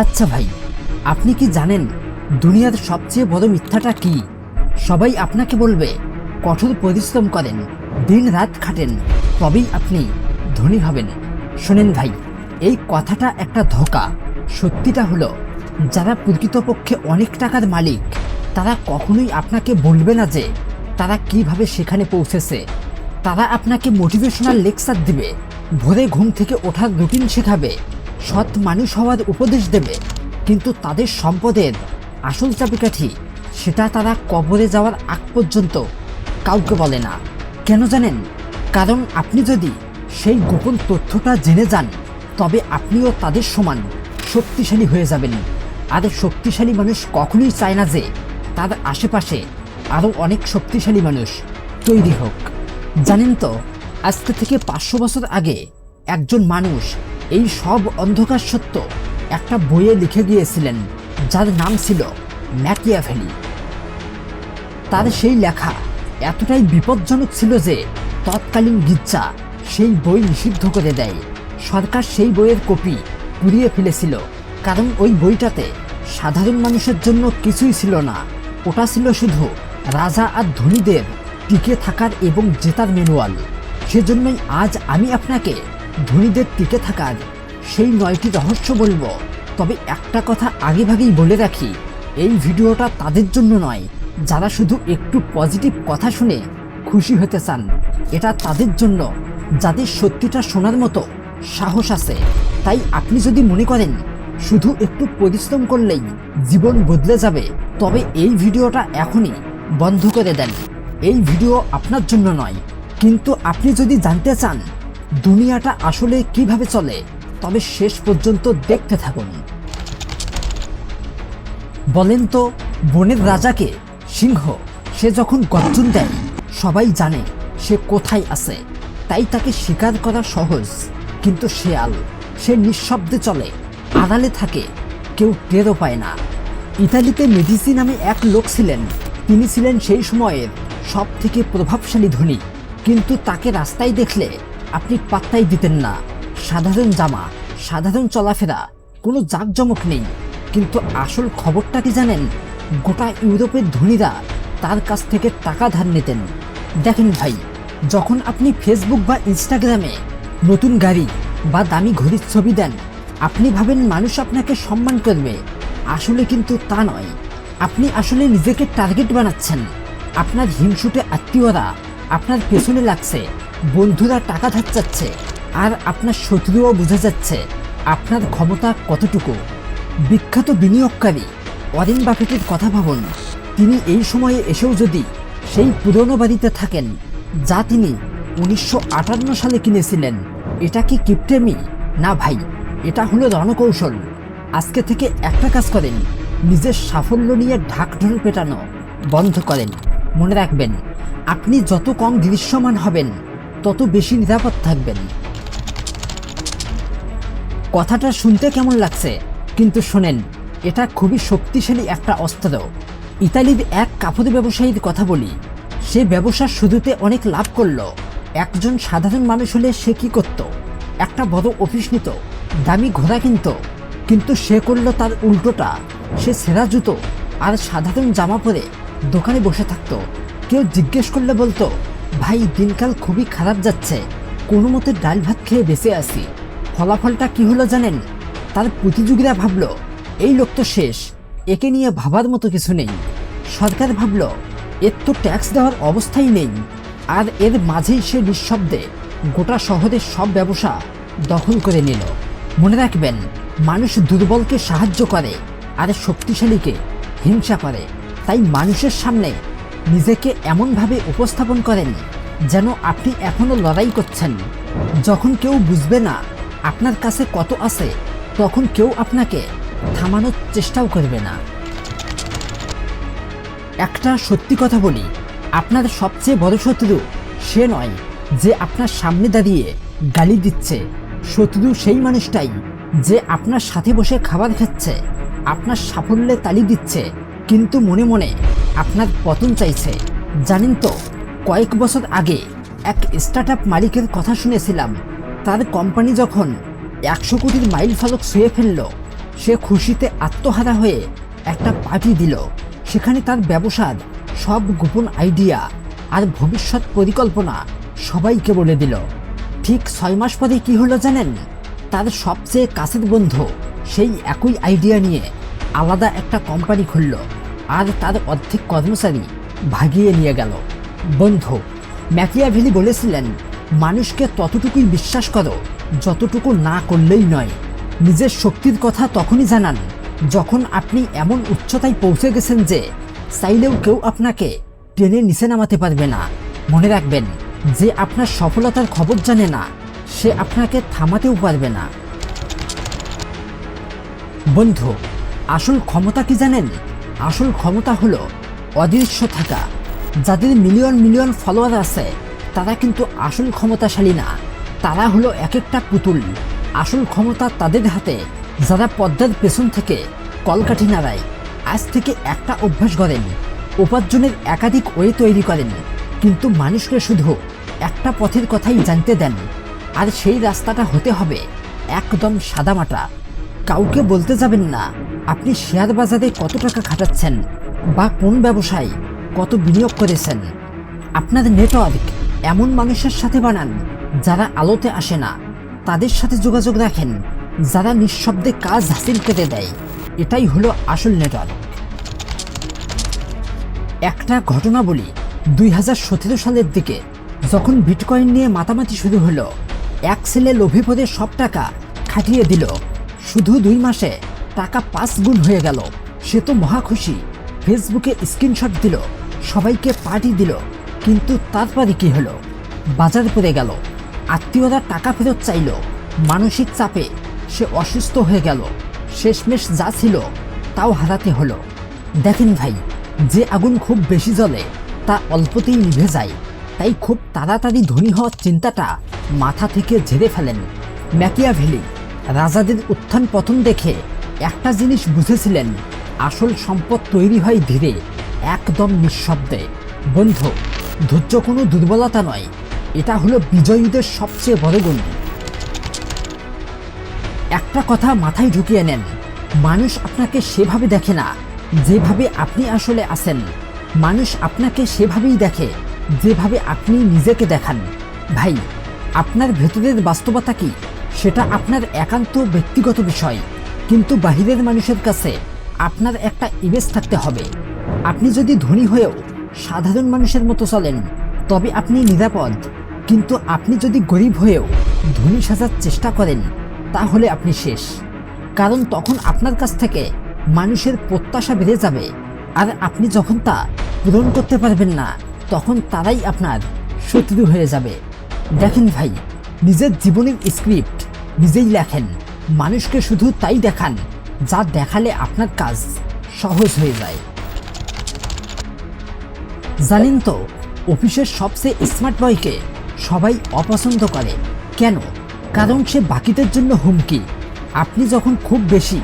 আচ্ছা ভাই, আপনি কি জানেন দুনিয়ার সবচেয়ে বড় মিথ্যাটা কি? সবাই আপনাকে বলবে কঠোর পরিশ্রম করেন, দিন রাত খাটেন, তবেই আপনি ধনী হবেন। শোনেন ভাই, এই কথাটা একটা ধোঁকা। সত্যিটা হলো, যারা প্রকৃতপক্ষে অনেক টাকার মালিক তারা কখনোই আপনাকে বলবে না যে তারা কিভাবে সেখানে পৌঁছেছে। তারা আপনাকে মোটিভেশনাল লেকচার দিবে, ভোরে ঘুম থেকে ওঠার রুটিন শেখাবে, সৎ মানুষ হওয়ার উপদেশ দেবে, কিন্তু তাদের সম্পদের আসল চাবিকাঠি সেটা তারা কবরে যাওয়ার আগ পর্যন্ত কাউকে বলে না। কেন জানেন? কারণ আপনি যদি সেই গোপন তথ্যটা জেনে যান তবে আপনিও তাদের সমান শক্তিশালী হয়ে যাবেন। আর শক্তিশালী মানুষ কখনোই চায় না যে তার আশেপাশে আরও অনেক শক্তিশালী মানুষ তৈরি হোক। জানেন তো, আজকে থেকে 500 বছর আগে একজন মানুষ এই সব অন্ধকার সত্য একটা বইয়ে লিখে গিয়েছিলেন, যার নাম ছিল ম্যাকিয়াভেলি। তার সেই লেখা এতটাই বিপজ্জনক ছিল যে তৎকালীন গির্জা সেই বই নিষিদ্ধ করে দেয়। সরকার সেই বইয়ের কপি পুড়িয়ে ফেলেছিল, কারণ ওই বইটাতে সাধারণ মানুষের জন্য কিছুই ছিল না। ওটা ছিল শুধু রাজা আর ধনীদের টিকে থাকার এবং জেতার ম্যানুয়াল। সেজন্যই আজ আমি আপনাকে ধনীদের টিকে থাকার সেই 9টি রহস্য বলবো। তবে একটা কথা আগেভাগেই বলে রাখি, এই ভিডিওটা তাদের জন্য নয় যারা শুধু একটু পজিটিভ কথা শুনে খুশি হতে চান। এটা তাদের জন্য যাদের সত্যিটা শোনার মতো সাহস আছে। তাই আপনি যদি মনে করেন শুধু একটু পরিশ্রম করলেই জীবন বদলে যাবে, তবে এই ভিডিওটা এখনই বন্ধ করে দেন। এই ভিডিও আপনার জন্য নয়। কিন্তু আপনি যদি জানতে চান দুনিয়াটা আসলে কিভাবে চলে, তবে শেষ পর্যন্ত দেখতে থাকুন। বলেন তো, বনের রাজাকে সিংহ সে যখন গর্জন দেয় সবাই জানে সে কোথায় আছে, তাই তাকে শিকার করা সহজ। কিন্তু শেয়াল সে নিঃশব্দে চলে, আড়ালে থাকে, কেউ টেরও পায় না। ইতালিতে মেডিসি নামে এক লোক ছিলেন। তিনি ছিলেন সেই সময়ের সব থেকে প্রভাবশালী ধনী, কিন্তু তাকে রাস্তায় দেখলে আপনি পাত্তাই দিতেন না। সাধারণ জামা, সাধারণ চলাফেরা, কোনো জাঁকজমক নেই। কিন্তু আসল খবরটা কি জানেন? গোটা ইউরোপের ধনীরা তার কাছ থেকে টাকা ধার নিতেন। দেখেন ভাই, যখন আপনি ফেসবুক বা ইনস্টাগ্রামে নতুন গাড়ি বা দামি ঘড়ির ছবি দেন, আপনি ভাবেন মানুষ আপনাকে সম্মান করবে। আসলে কিন্তু তা নয়। আপনি আসলে নিজেকে টার্গেট বানাচ্ছেন। আপনার হিংসুটে আত্মীয়রা আপনার পেছনে লাগছে, বন্ধুরা টাকা ধার চাচ্ছে, আর আপনার শত্রুও বুঝে যাচ্ছে আপনার ক্ষমতা কতটুকু। বিখ্যাত বিনিয়োগকারী ওয়ারেন বাফেটের কথা ভাবুন। তিনি এই সময়ে এসেও যদি সেই পুরনো বাড়িতে থাকেন যা তিনি 1958 সালে কিনেছিলেন, এটা কি কিপটেমি? না ভাই, এটা হলো রণকৌশল। আজকে থেকে একটা কাজ করেন, নিজের সাফল্য নিয়ে ঢাকঢোল পেটানো বন্ধ করেন। মনে রাখবেন, আপনি যত কম দৃশ্যমান হবেন তত বেশি নিরাপদ থাকবেন। কথাটা শুনতে কেমন লাগছে? কিন্তু শোনেন, এটা খুবই শক্তিশালী একটা অস্ত্র। ইতালির এক কাপড় ব্যবসায়ীর কথা বলি। সে ব্যবসার শুরুতে অনেক লাভ করলো। একজন সাধারণ মানুষ হলে সে কি করত? একটা বড় অফিস নিত, দামি ঘোড়া কিনত। কিন্তু সে করলো তার উল্টোটা। সে ছেঁড়া জুতো আর সাধারণ জামা পরে দোকানে বসে থাকতো। কেউ জিজ্ঞেস করলে বলতো, ভাই দিনকাল খুবই খারাপ যাচ্ছে, কোনো মতে ডাল ভাত খেয়ে বেঁচে আসি। ফলাফলটা কি হলো জানেন? তার প্রতিযোগীরা ভাবলো, এই লোক তো শেষ, একে নিয়ে ভাবার মতো কিছু নেই। সরকার ভাবলো, এর তো ট্যাক্স দেওয়ার অবস্থাই নেই। আর এর মাঝেই সে নিঃশব্দে গোটা শহরের সব ব্যবসা দখল করে নিল। মনে রাখবেন, মানুষ দুর্বলকে সাহায্য করে আর শক্তিশালীকে হিংসা করে। তাই মানুষের সামনে নিজেকে এমনভাবে উপস্থাপন করেন যেন আপনি এখনো লড়াই করছেন। যখন কেউ বুঝবে না আপনার কাছে কত আছে, তখন কেউ আপনাকে থামানোর চেষ্টাও করবে না। একটা সত্যি কথা বলি, আপনার সবচেয়ে বড় শত্রু সে নয় যে আপনার সামনে দাঁড়িয়ে গালি দিচ্ছে। শত্রু সেই মানুষটাই যে আপনার সাথে বসে খাবার খাচ্ছে, আপনার সাফল্যে তালি দিচ্ছে, কিন্তু মনে মনে আপনার পতন চাইছে। জানেন তো, কয়েক বছর আগে এক স্টার্টআপ মালিকের কথা শুনেছিলাম। তার কোম্পানি যখন 100 কোটির মাইল ফলক ছুঁয়ে ফেলল, সে খুশিতে আত্মহারা হয়ে একটা পার্টি দিল। সেখানে তার ব্যবসার সব গোপন আইডিয়া আর ভবিষ্যৎ পরিকল্পনা সবাইকে বলে দিল। ঠিক 6 মাস পরে কি হলো জানেন? তার সবচেয়ে কাছের বন্ধু সেই একই আইডিয়া নিয়ে আলাদা একটা কোম্পানি খুলল, আর তার অর্ধেক কর্মচারী ভাগিয়ে নিয়ে গেল। বন্ধু, ম্যাকিয়াভেলি বলেছিলেন, মানুষকে ততটুকুই বিশ্বাস করো যতটুকু না করলেই নয়। নিজের শক্তির কথা তখনই জানান যখন আপনি এমন উচ্চতায় পৌঁছে গেছেন যে চাইলেও কেউ আপনাকে টেনে নিচে নামাতে পারবে না। মনে রাখবেন, যে আপনার সফলতার খবর জানে না সে আপনাকে থামাতেও পারবে না। বন্ধু, আসল ক্ষমতা কি জানেন? আসল ক্ষমতা হলো অদৃশ্য থাকা। যাদের মিলিয়ন মিলিয়ন ফলোয়ার আছে তারা কিন্তু আসল ক্ষমতাশালী না, তারা হলো এক একটা পুতুল। আসল ক্ষমতা তাদের হাতে যারা পর্দার পেছন থেকে কলকাঠি নাড়ায়। আজ থেকে একটা অভ্যাস করেন, উপার্জনের একাধিক ওয়ে তৈরি করেন, কিন্তু মানুষকে শুধু একটা পথের কথাই জানতে দেন, আর সেই রাস্তাটা হতে হবে একদম সাদামাটা। কাউকে বলতে যাবেন না আপনি শেয়ার বাজারে কত টাকা খাটাচ্ছেন বা কোন ব্যবসায় কত বিনিয়োগ করেছেন। আপনার নেটওয়ার্ক এমন মানুষের সাথে বানান যারা আলোতে আসে না, তাদের সাথে যোগাযোগ রাখেন যারা নিঃশব্দে কাজ হাসিল করে দেয়। এটাই হলো আসল নেটওয়ার্ক। একটা ঘটনা বলি, 2017 সালের দিকে যখন বিটকয়েন নিয়ে মাতামাতি শুরু হলো, এক ছেলে লোভে পড়ে সব টাকা খাটিয়ে দিল। শুধু 2 মাসে টাকা 5 গুণ হয়ে গেল। সে তো মহা খুশি, ফেসবুকে স্ক্রিনশট দিল, সবাইকে পার্টি দিল। কিন্তু তারপরে কি হলো? বাজার পড়ে গেল, আত্মীয়রা টাকা ফেরত চাইল, মানসিক চাপে সে অসুস্থ হয়ে গেল। শেষমেশ যা ছিল তাও হারাতে হলো। দেখেন ভাই, যে আগুন খুব বেশি জ্বলে তা অল্পতেই নিভে যায়। তাই খুব তাড়াতাড়ি ধনী হওয়ার চিন্তাটা মাথা থেকে ঝেড়ে ফেলেন। ম্যাকিয়াভেলি রাজাদের উত্থান পতন দেখে একটা জিনিস বুঝেছিলেন, আসল সম্পদ তৈরি হয় ধীরে, একদম নিঃশব্দে। বন্ধু, ধৈর্য কোনো দুর্বলতা নয়, এটা হলো বিজয়ীদের সবচেয়ে বড় গুণ। একটা কথা মাথায় ঢুকিয়ে নেন, মানুষ আপনাকে সেভাবে দেখে না যেভাবে আপনি আসলে আছেন। মানুষ আপনাকে সেভাবেই দেখে যেভাবে আপনি নিজেকে দেখান। ভাই, আপনার ভেতরের বাস্তবতা কি সেটা আপনার একান্ত ব্যক্তিগত বিষয়, কিন্তু বাহিরের মানুষের কাছে আপনার একটা ইমেজ থাকতে হবে। আপনি যদি ধনী হয়েও সাধারণ মানুষের মতো চলেন তবে আপনি নিরাপদ, কিন্তু আপনি যদি গরিব হয়েও ধনী সাজার চেষ্টা করেন তাহলে আপনি শেষ। কারণ তখন আপনার কাছ থেকে মানুষের প্রত্যাশা বেড়ে যাবে, আর আপনি যখন তা পূরণ করতে পারবেন না তখন তারাই আপনার শত্রু হয়ে যাবে। দেখেন ভাই, নিজের জীবনের স্ক্রিপ্ট নিজেই লেখেন, মানুষকে শুধু তাই দেখান যা দেখালে আপনার কাজ সহজ হয়ে যায়। জানেন তো, অফিসের সবচেয়ে স্মার্ট বয়কে সবাই অপছন্দ করে। কেন? কারণ সে বাকিদের জন্য হুমকি। আপনি যখন খুব বেশি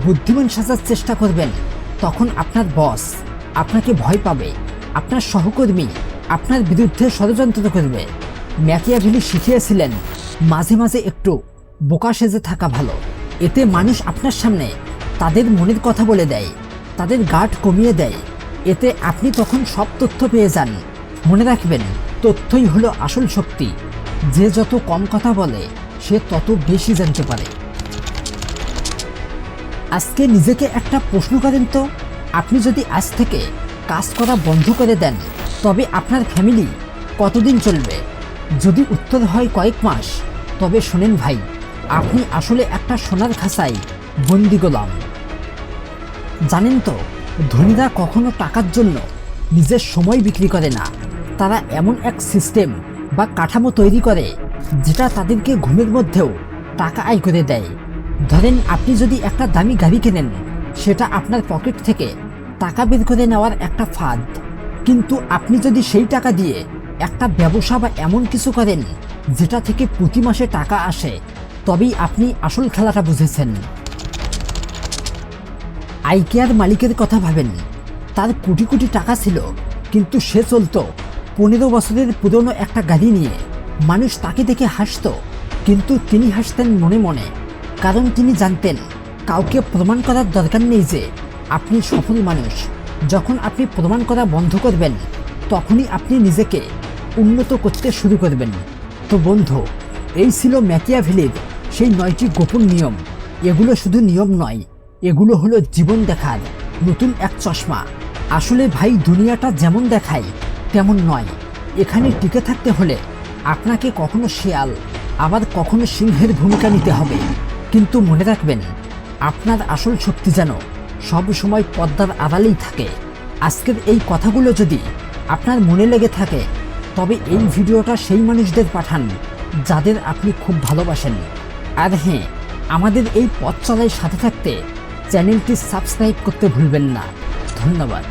বুদ্ধিমান সাজার চেষ্টা করবেন তখন আপনার বস আপনাকে ভয় পাবে, আপনার সহকর্মী আপনার বিরুদ্ধে ষড়যন্ত্র করবে। ম্যাকিয়াভেলি শিখিয়েছিলেন, মাঝে মাঝে একটু বোকা সেজে থাকা ভালো। এতে মানুষ আপনার সামনে তাদের মনের কথা বলে দেয়, তাদের গার্ড কমিয়ে দেয়। এতে আপনি তখন সব তথ্য পেয়ে যান। মনে রাখবেন, তথ্যই হলো আসল শক্তি। যে যত কম কথা বলে সে তত বেশি জানতে পারে। আজকে নিজেকে একটা প্রশ্ন করেন তো, আপনি যদি আজ থেকে কাজ করা বন্ধ করে দেন তবে আপনার ফ্যামিলি কতদিন চলবে? যদি উত্তর হয় কয়েক মাস, তবে শোনেন ভাই, আপনি আসলে একটা সোনার খাঁচায় বন্দি গোলাম। জানেন তো, ধনীরা কখনো টাকার জন্য নিজের সময় বিক্রি করে না। তারা এমন এক সিস্টেম বা কাঠামো তৈরি করে যেটা তাদেরকে ঘুমের মধ্যেও টাকা আয় করে দেয়। ধরেন, আপনি যদি একটা দামি গাড়ি কেনেন, সেটা আপনার পকেট থেকে টাকা বের করে নেওয়ার একটা ফাঁদ। কিন্তু আপনি যদি সেই টাকা দিয়ে একটা ব্যবসা বা এমন কিছু করেন যেটা থেকে প্রতি মাসে টাকা আসে, তবেই আপনি আসল খেলাটা বুঝেছেন। আইকেয়ার মালিকের কথা ভাবেন, তার কোটি কোটি টাকা ছিল, কিন্তু সে চলতো 15 বছরের পুরনো একটা গাড়ি নিয়ে। মানুষ তাকে দেখে হাসত, কিন্তু তিনি হাসতেন মনে মনে, কারণ তিনি জানতেন কাউকে প্রমাণ করার দরকার নেই যে আপনি সফল মানুষ। যখন আপনি প্রমাণ করা বন্ধ করবেন, তখনই আপনি নিজেকে উন্নত করতে শুরু করবেন। তো বন্ধু, এই ছিল ম্যাকিয়াভেলির সেই 9টি গোপন নিয়ম। এগুলো শুধু নিয়ম নয়, এগুলো হলো জীবন দেখার নতুন এক চশমা। আসলে ভাই, দুনিয়াটা যেমন দেখায় তেমন নয়। এখানে টিকে থাকতে হলে আপনাকে কখনো শিয়াল, আবার কখনো সিংহের ভূমিকা নিতে হবে। কিন্তু মনে রাখবেন, আপনার আসল শক্তি যেন সব সময় পর্দার আড়ালেই থাকে। আজকের এই কথাগুলো যদি আপনার মনে লেগে থাকে, তবে এই ভিডিওটা সেই মানুষদের পাঠান যাদের আপনি খুব ভালোবাসেন। আর হ্যাঁ, আমাদের এই পথ চলায় সাথে থাকতে চ্যানেলটি সাবস্ক্রাইব করতে ভুলবেন না। ধন্যবাদ।